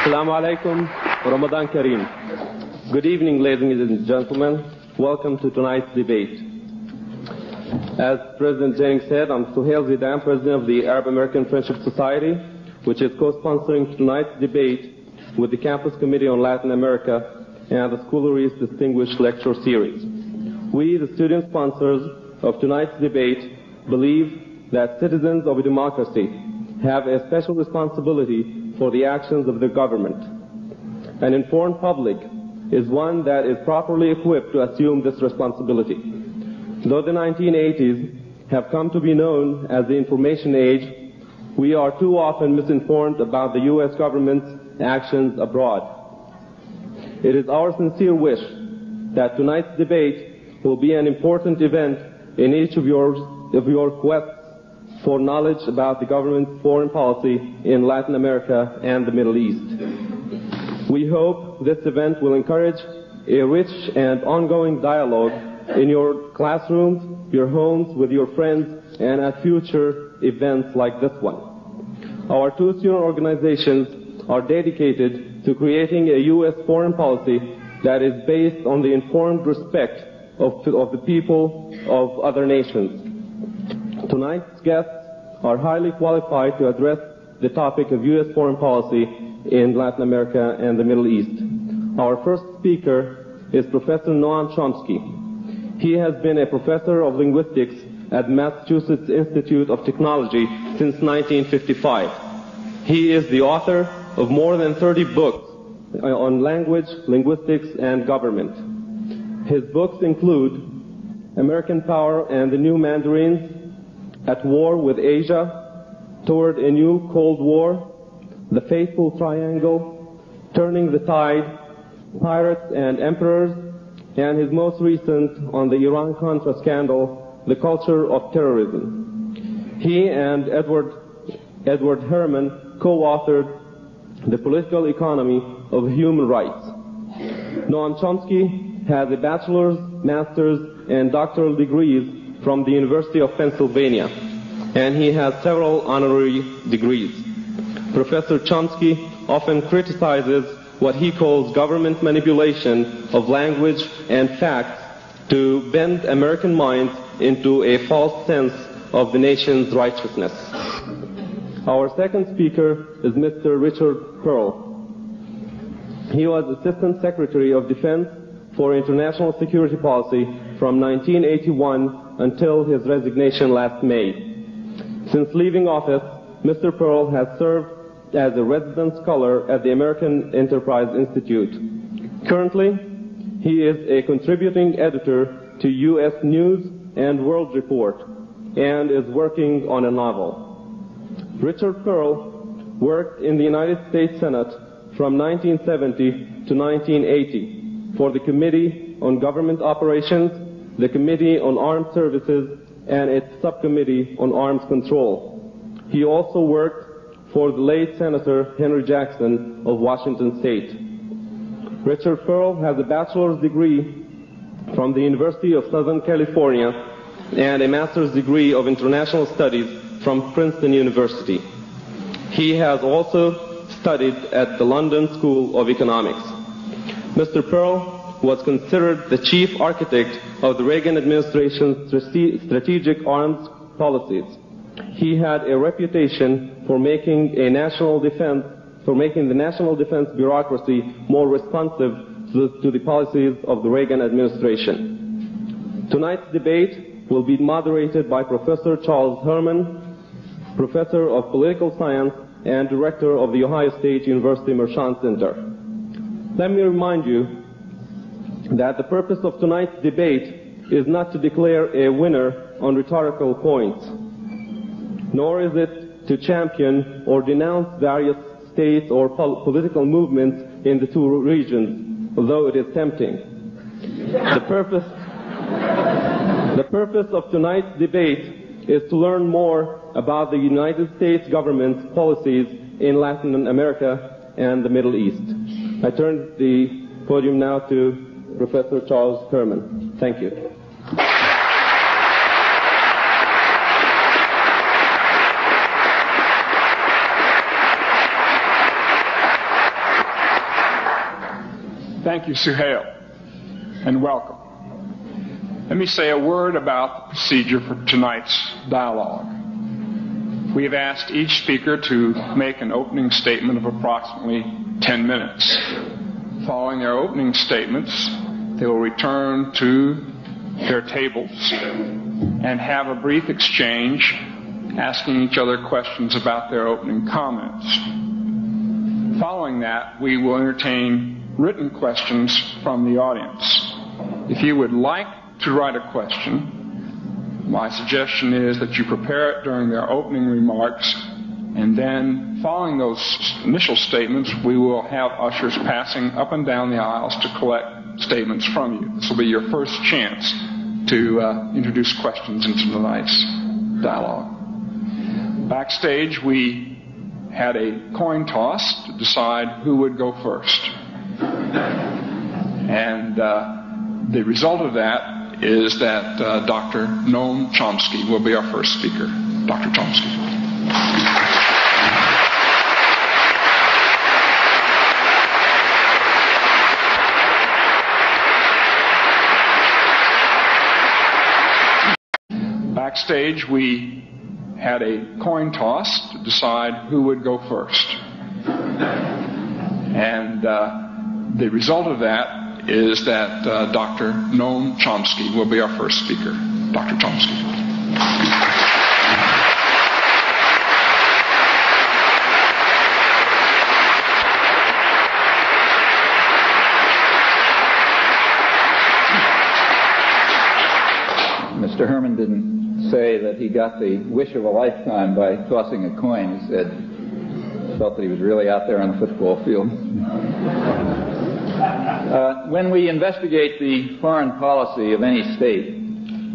Assalamu alaikum, Ramadan Kareem. Good evening, ladies and gentlemen. Welcome to tonight's debate. As President Jennings said, I'm Suhail Zidane, President of the Arab American Friendship Society, which is co-sponsoring tonight's debate with the Campus Committee on Latin America and the Schoolery's Distinguished Lecture Series. We, the student sponsors of tonight's debate, believe that citizens of a democracy have a special responsibility for the actions of the government. An informed public is one that is properly equipped to assume this responsibility. Though the 1980s have come to be known as the information age, we are too often misinformed about the U.S. government's actions abroad. It is our sincere wish that tonight's debate will be an important event in each of your quests for knowledge about the government's foreign policy in Latin America and the Middle East. We hope this event will encourage a rich and ongoing dialogue in your classrooms, your homes, with your friends, and at future events like this one. Our two student organizations are dedicated to creating a U.S. foreign policy that is based on the informed respect of the people of other nations. Tonight's guests are highly qualified to address the topic of U.S. foreign policy in Latin America and the Middle East. Our first speaker is Professor Noam Chomsky. He has been a professor of linguistics at Massachusetts Institute of Technology since 1955. He is the author of more than 30 books on language, linguistics, and government. His books include American Power and the New Mandarins, At War with Asia, Toward a New Cold War, The Faithful Triangle, Turning the Tide, Pirates and Emperors, and his most recent on the Iran-Contra scandal, The Culture of Terrorism. He and Edward Herman co-authored The Political Economy of Human Rights. Noam Chomsky has a bachelor's, master's, and doctoral degrees from the University of Pennsylvania, and he has several honorary degrees. Professor Chomsky often criticizes what he calls government manipulation of language and facts to bend American minds into a false sense of the nation's righteousness. Our second speaker is Mr. Richard Perle. He was Assistant Secretary of Defense for International Security Policy from 1981 until his resignation last May. Since leaving office, Mr. Perle has served as a resident scholar at the American Enterprise Institute. Currently, he is a contributing editor to U.S. News and World Report and is working on a novel. Richard Perle worked in the United States Senate from 1970 to 1980 for the Committee on Government Operations, the Committee on Armed Services, and its Subcommittee on Arms Control. He also worked for the late Senator Henry Jackson of Washington State. Richard Perle has a bachelor's degree from the University of Southern California and a master's degree of international studies from Princeton University. He has also studied at the London School of Economics. Mr. Perle was considered the chief architect of the Reagan administration's strategic arms policies. He had a reputation for making the national defense bureaucracy more responsive to the policies of the Reagan administration. Tonight's debate will be moderated by Professor Charles Herman, Professor of Political Science and Director of the Ohio State University Mershon Center. Let me remind you that the purpose of tonight's debate is not to declare a winner on rhetorical points, nor is it to champion or denounce various states or political movements in the two regions, although it is tempting. The purpose of tonight's debate is to learn more about the United States government's policies in Latin America and the Middle East. I turn the podium now to Professor Charles Herman. Thank you. Thank you, Suhail, and welcome. Let me say a word about the procedure for tonight's dialogue. We have asked each speaker to make an opening statement of approximately 10 minutes. Following their opening statements, they will return to their tables and have a brief exchange, asking each other questions about their opening comments. Following that, we will entertain written questions from the audience. If you would like to write a question, my suggestion is that you prepare it during their opening remarks, and then following those initial statements, we will have ushers passing up and down the aisles to collect statements from you. This will be your first chance to introduce questions into tonight's dialogue. Backstage, we had a coin toss to decide who would go first. And the result of that is that Dr. Noam Chomsky will be our first speaker. Dr. Chomsky. Backstage, we had a coin toss to decide who would go first. And the result of that is that Dr. Noam Chomsky will be our first speaker. Dr. Chomsky. Mr. Herman didn't say that he got the wish of a lifetime by tossing a coin. He said, felt that he was really out there on the football field. When we investigate the foreign policy of any state,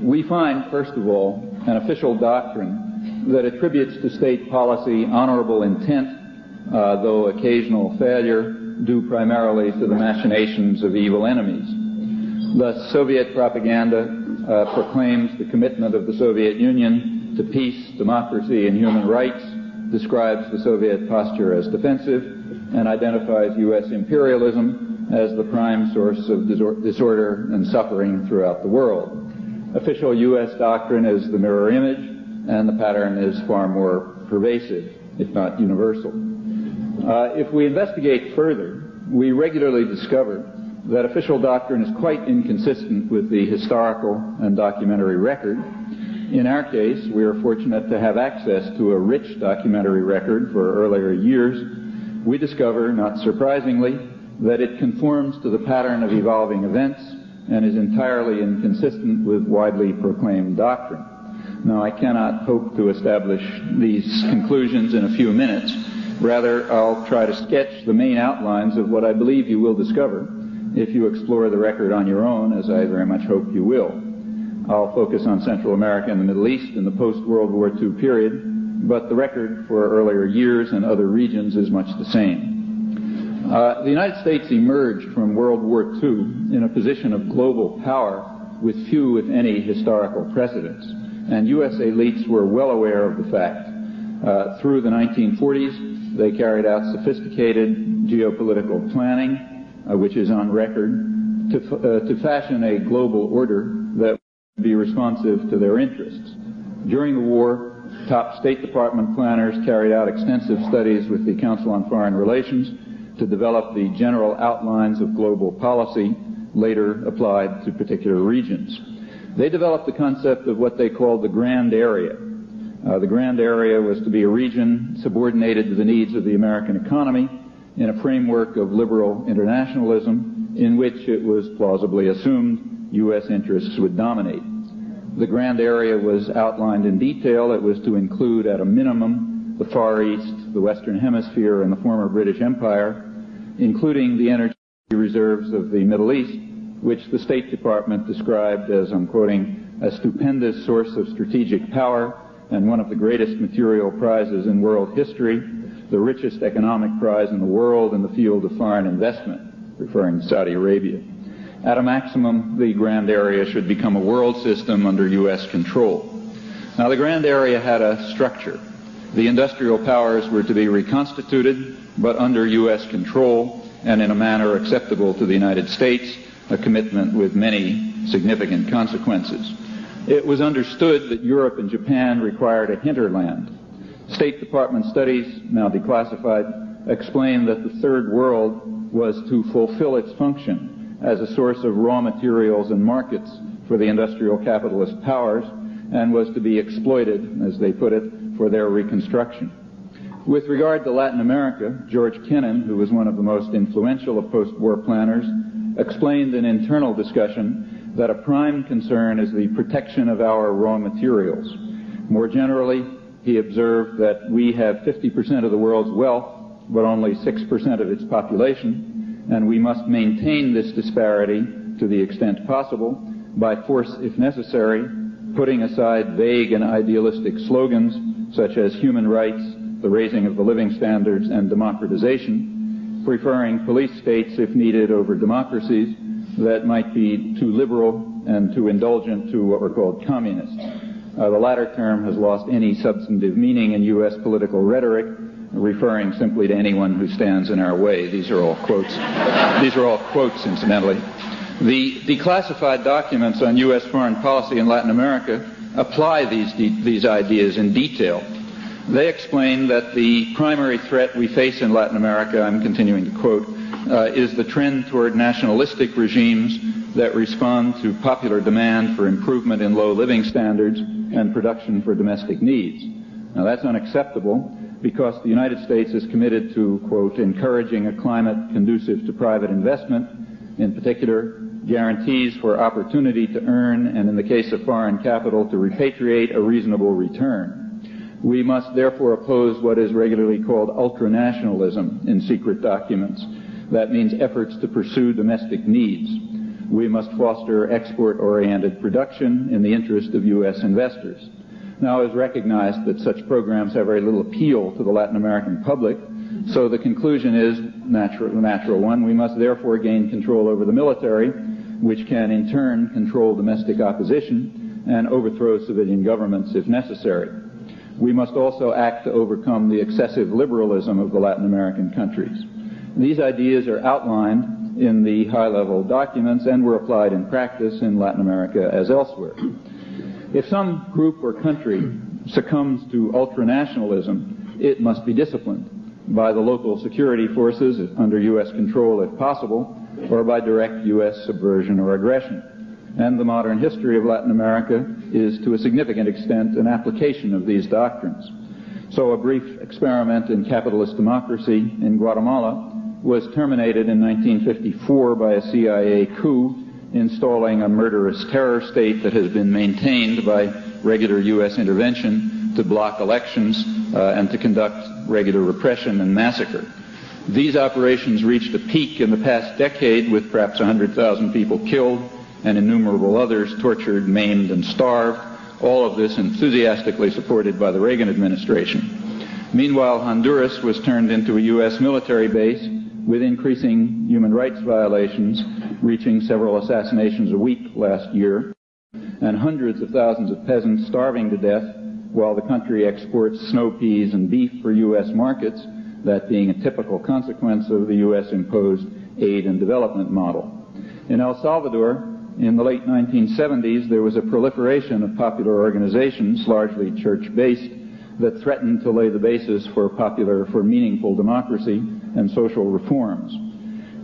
we find, first of all, an official doctrine that attributes to state policy honorable intent, though occasional failure, due primarily to the machinations of evil enemies. Thus, Soviet propaganda proclaims the commitment of the Soviet Union to peace, democracy, and human rights, describes the Soviet posture as defensive, and identifies U.S. imperialism as the prime source of disorder and suffering throughout the world. Official U.S. doctrine is the mirror image, and the pattern is far more pervasive, if not universal. If we investigate further, we regularly discover that official doctrine is quite inconsistent with the historical and documentary record. In our case, we are fortunate to have access to a rich documentary record for earlier years. We discover, not surprisingly, that it conforms to the pattern of evolving events and is entirely inconsistent with widely proclaimed doctrine. Now, I cannot hope to establish these conclusions in a few minutes. Rather, I'll try to sketch the main outlines of what I believe you will discover if you explore the record on your own, as I very much hope you will. I'll focus on Central America and the Middle East in the post-World War II period, but the record for earlier years and other regions is much the same. The United States emerged from World War II in a position of global power with few, if any, historical precedents, and U.S. elites were well aware of the fact. Through the 1940s, they carried out sophisticated geopolitical planning, which is on record, to fashion a global order that would be responsive to their interests. During the war, top State Department planners carried out extensive studies with the Council on Foreign Relations to develop the general outlines of global policy, later applied to particular regions. They developed the concept of what they called the Grand Area. The Grand Area was to be a region subordinated to the needs of the American economy in a framework of liberal internationalism in which it was plausibly assumed U.S. interests would dominate. The Grand Area was outlined in detail. It was to include, at a minimum, the Far East, the Western Hemisphere, and the former British Empire, including the energy reserves of the Middle East, which the State Department described as, I'm quoting, a stupendous source of strategic power and one of the greatest material prizes in world history, the richest economic prize in the world in the field of foreign investment, referring to Saudi Arabia. At a maximum, the Grand Area should become a world system under U.S. control. Now, the Grand Area had a structure. The industrial powers were to be reconstituted, but under U.S. control, and in a manner acceptable to the United States, a commitment with many significant consequences. It was understood that Europe and Japan required a hinterland. State Department studies, now declassified, explain that the Third World was to fulfill its function as a source of raw materials and markets for the industrial capitalist powers, and was to be exploited, as they put it, for their reconstruction. With regard to Latin America, George Kennan, who was one of the most influential of post-war planners, explained in internal discussion that a prime concern is the protection of our raw materials. More generally, he observed that we have 50% of the world's wealth, but only 6% of its population, and we must maintain this disparity to the extent possible by force if necessary, putting aside vague and idealistic slogans such as human rights, the raising of the living standards, and democratization, preferring police states if needed over democracies that might be too liberal and too indulgent to what were called communist. The latter term has lost any substantive meaning in U.S. political rhetoric, referring simply to anyone who stands in our way. These are all quotes. These are all quotes, incidentally. The declassified documents on U.S. foreign policy in Latin America apply these ideas in detail. They explain that the primary threat we face in Latin America, I'm continuing to quote, is the trend toward nationalistic regimes that respond to popular demand for improvement in low living standards and production for domestic needs. Now that's unacceptable because the United States is committed to, quote, encouraging a climate conducive to private investment, in particular guarantees for opportunity to earn, and in the case of foreign capital, to repatriate a reasonable return. We must therefore oppose what is regularly called ultranationalism in secret documents. That means efforts to pursue domestic needs. We must foster export-oriented production in the interest of U.S. investors. Now, it is recognized that such programs have very little appeal to the Latin American public, so the conclusion is the natural one. We must therefore gain control over the military, which can in turn control domestic opposition and overthrow civilian governments if necessary. We must also act to overcome the excessive liberalism of the Latin American countries. These ideas are outlined in the high-level documents and were applied in practice in Latin America as elsewhere. If some group or country succumbs to ultranationalism, it must be disciplined by the local security forces under U.S. control if possible, or by direct U.S. subversion or aggression. And the modern history of Latin America is to a significant extent an application of these doctrines. So a brief experiment in capitalist democracy in Guatemala was terminated in 1954 by a CIA coup installing a murderous terror state that has been maintained by regular U.S. intervention to block elections and to conduct regular repression and massacre. These operations reached a peak in the past decade with perhaps 100,000 people killed and innumerable others tortured, maimed, and starved, all of this enthusiastically supported by the Reagan administration. Meanwhile, Honduras was turned into a U.S. military base with increasing human rights violations, reaching several assassinations a week last year, and hundreds of thousands of peasants starving to death while the country exports snow peas and beef for U.S. markets, that being a typical consequence of the U.S. imposed aid and development model. In El Salvador, in the late 1970s, there was a proliferation of popular organizations, largely church-based, that threatened to lay the basis for meaningful democracy and social reforms.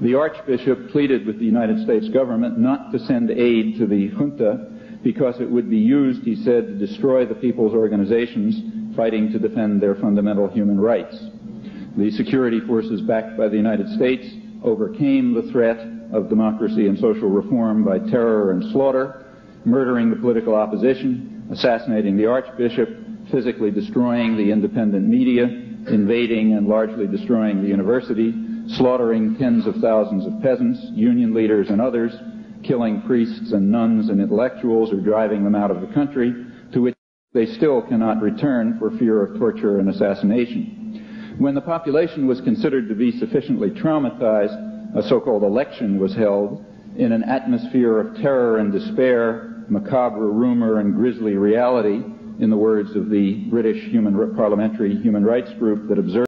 The Archbishop pleaded with the United States government not to send aid to the junta because it would be used, he said, to destroy the people's organizations fighting to defend their fundamental human rights. The security forces backed by the United States overcame the threat of democracy and social reform by terror and slaughter, murdering the political opposition, assassinating the Archbishop, physically destroying the independent media, invading and largely destroying the university, slaughtering tens of thousands of peasants, union leaders, and others, killing priests and nuns and intellectuals, or driving them out of the country, to which they still cannot return for fear of torture and assassination. When the population was considered to be sufficiently traumatized, a so-called election was held in an atmosphere of terror and despair, macabre rumor and grisly reality, in the words of the British parliamentary human rights group that observed